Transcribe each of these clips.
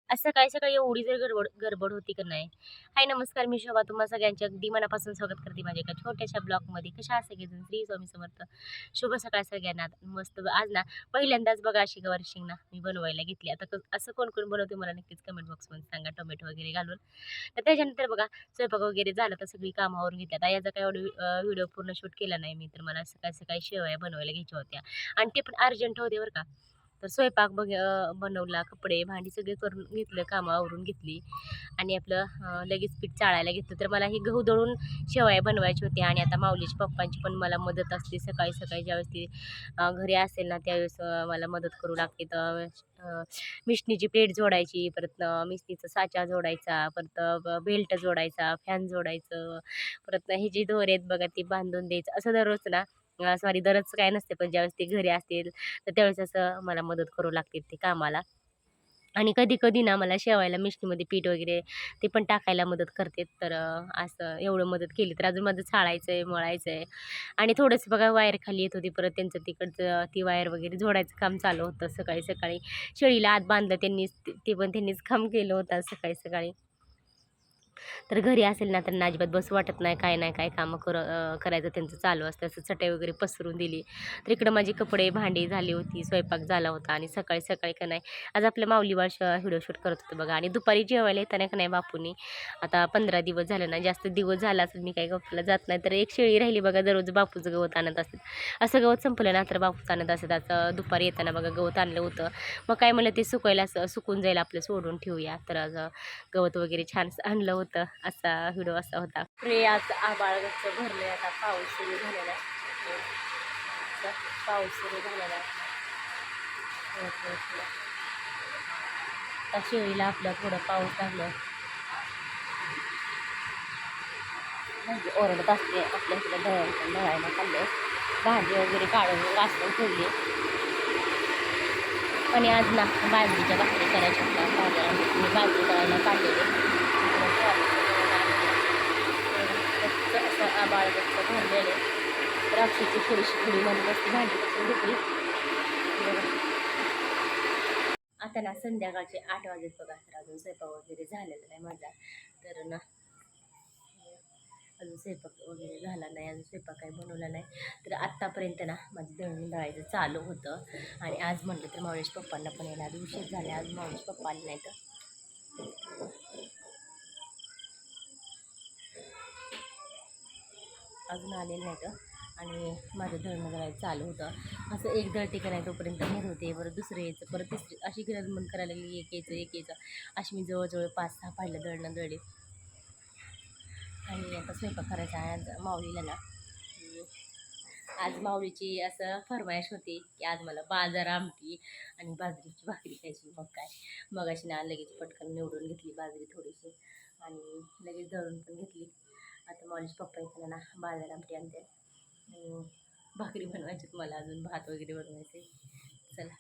आज सकाळी एवढी जर गडबड गडबड होती का नाही. हाय नमस्कार, मी शोभा तुम्हा सगळ्यांचे अगदी मनापासून स्वागत करते माझ्या एका छोट्याशा ब्लॉगमध्ये. कशा असे सगळेजण? श्री स्वामी समर्थ. शुभ सकाळ सगळ्यांना. मस्त आज ना पहिल्यांदाच बघा अशी गवारी शेंग ना मी बनवायला घेतली. आता असं कोण कोण बनवते मला नक्कीच कमेंट बॉक्समध्ये सांगा, टोमॅटो वगैरे घालून. तर त्याच्यानंतर बघा स्वयंपाक वगैरे झालं तर सगळी कामावरून घेतल्यात. आता याचा काही व्हिडिओ पूर्ण शूट केला नाही मी, तर मला सकाळी शेवया बनवायला घ्यायच्या होत्या आणि ते पण अर्जंट होते बरं का. तर स्वयंपाक बनवला, कपडे भांडी सगळे करून घेतलं, कामं आवरून घेतली आणि आपलं लगेच पीठ चाळायला घेतलं. तर मला ही गहू दळून शेवया बनवायची होती आणि आता माऊलीच्या पप्पांची पण मला मदत असते. सकाळी ज्यावेळेस ती घरी असेल ना त्यावेळेस मला मदत करू लागते. तर मिशनीची प्लेट जोडायची, परत मिशनीचा साचा जोडायचा, परत बेल्ट जोडायचा, फॅन जोडायचं, परत हे जे दोरे आहेत बघा ते बांधून द्यायचं. असं दररोज ना सॉरी दररोज काय नसते, पण ज्यावेळेस ते घरी असतील तर त्यावेळेस असं मला मदत करू लागते ते कामाला. आणि कधी-कधी ना मला शेवायला मिशनीमध्ये पीठ वगैरे ते पण टाकायला मदत करते. तर असं एवढं मदत केली तर अजून माझं चाळायचं आहे, मळायचं आहे आणि थोडंसं बघा वायर खाली येत होती. परत त्यांचं तिकडचं ती वायर वगैरे जोडायचं काम चालू होतं सकाळी. शेळीला आत बांधलं त्यांनीच, ते पण त्यांनीच काम केलं होतं सकाळी. तर घरी असेल ना तर अजिबात बसू वाटत नाही, काय नाही काय कामं करायचं त्यांचं चालू असतं. असं चटई वगैरे पसरून दिली. तर इकडं माझी कपडे भांडी झाली होती, स्वयंपाक झाला होता आणि सकाळी का नाही आज आपल्या माऊलीबाळ व्हिडिओ शूट करत होतं बघा. आणि दुपारी जेवायला येताना का नाही बापूनी आता 15 दिवस झाले ना, जास्त दिवस झाला असेल मी काही गप्पाला जात नाही, तर एक शेळी राहिली बघा. दररोज बापूचं गवत आणत असतात. असं गवत संपलं ना तर बापूच आणत असतात. आता दुपारी येताना बघा गवत आणलं होतं. मग काय म्हणलं ते सुकायला सुकून जाईल आपलं, सोडून ठेवूया. तर आज गवत वगैरे छान आणलं होतं. असा व्हिडिओ असा होता. आज आभाळ गच्च भरले, आता पाऊस सुरू झालेला आहे. पाऊस सुरू झालेला आहे. आता शेळीला आपलं थोडं पाऊस लागलं म्हणजे ओरडत असते. आपल्या इकडे दळायला खाल्लं, भाजी वगैरे काढून वाचून ठेवली. आणि आज ना बाजरीच्या भाकरी करायच्या होत्या. मी बाजरी दळायला काढलेली. असं आबाळ गच्च भरलेले. द्राक्षाची थोडीशी पुडी मध्ये मस्त भाजी करून घेतली. आता ना संध्याकाळचे 8 वाजत बघा. तर अजून स्वयंपाक वगैरे झालेला नाही माझा. तर ना अजून स्वयंपाक वगैरे झाला नाही, अजून स्वयंपाक काही बनवला नाही. तर आत्तापर्यंत ना माझं दळण दळायचं चालू होतं. आणि आज म्हटलं तर मावळेच्या पप्पांना पण यायला आज उशीर झाले. आज मावळेचे पप्पा आले नाही, तर अजून आलेलं नाही तर. आणि माझं दळणं दळायचं चालू होतं. असं एक दळते का नाही तोपर्यंत घेत होते, परत दुसरं यायचं, परत तिसरी, अशी गिरण बंद करायला लागली. एक यायचं अशी मी जवळजवळ 5-6 पाहिलं दळणं दळले. आणि आता स्वयंपाक करायचा आहे. आज माऊलीला ना आज माऊलीची असं फरमाईश होती की आज मला बाजार आमटी आणि बाजरीची भाकरी खायची. मग अशी ना लगेच पटकन निवडून घेतली बाजरी थोडीशी आणि लगेच दळून पण घेतली. आता माऊलीचे पप्पा येताना ना बाजार आमटी आणते. भाकरी बनवायची, मला अजून भात वगैरे बनवायचे. चला.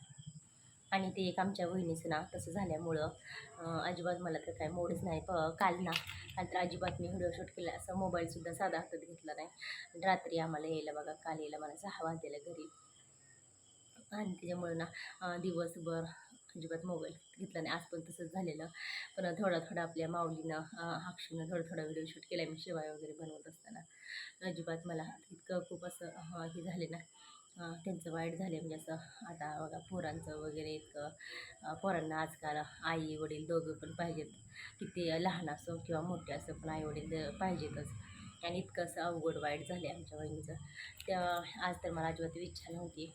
आणि ते एक आमच्या बहिणीचं ना तसं झाल्यामुळं अजिबात मला तर काय मूडच नाही. काल तर अजिबात मी व्हिडिओ शूट केला, असं मोबाईलसुद्धा साधा हातात घेतला नाही. आणि रात्री आम्हाला यायला बघा, काल यायला मला 6 वाजलेल्या घरी. आणि त्याच्यामुळं ना दिवसभर अजिबात मोबाईल घेतला नाही. आज पण तसंच झालेलं. पण थोडा आपल्या माऊलीनं हाक्षीनं थोडा व्हिडिओ शूट केला मी शेवाय वगैरे बनवत असताना. अजिबात मला इतकं खूप असं हे झाले ना, त्यांचं वाईट झाले. म्हणजे असं आता बघा पोरांचं वगैरे इतकं पोरांना आजकाल आई वडील दोघं पण पाहिजेत. किती लहान असो किंवा मोठे असो, पण आई वडील पाहिजेतच. आणि इतकं असं अवघड वाईट झाले आमच्या बहिणीचं. त्या आज तर मला अजिबात इच्छा नव्हती.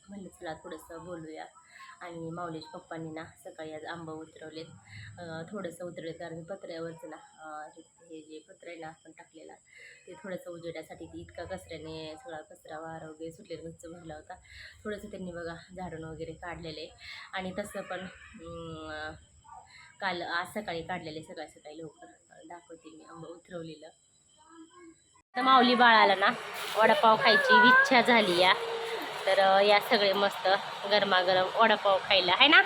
म्हणलं चला थोडंसं बोलूया. आणि माऊलीच्या पप्पांनी ना सकाळी आज आंबा उतरवलेत. थोडंसं उतरवलेत कारण पत्र्यावरचं ना हे जे पत्र आहे ना आपण टाकलेला, ते थोडंसं उजेडासाठी ती इतका कचऱ्याने सगळा कचरा वारा वगैरे सुटलेला गच्च भरला होता. थोडंसं त्यांनी बघा झाडून वगैरे काढलेले. आणि तसं पण आज सकाळी काढलेले, सकाळी लवकर दाखवते मी आंबा उतरवलेलं. तर माऊली बाळाला ना वडापाव खायची इच्छा झाली या. तर या सगळे मस्त गरमागरम वडापाव खायला आहे ना.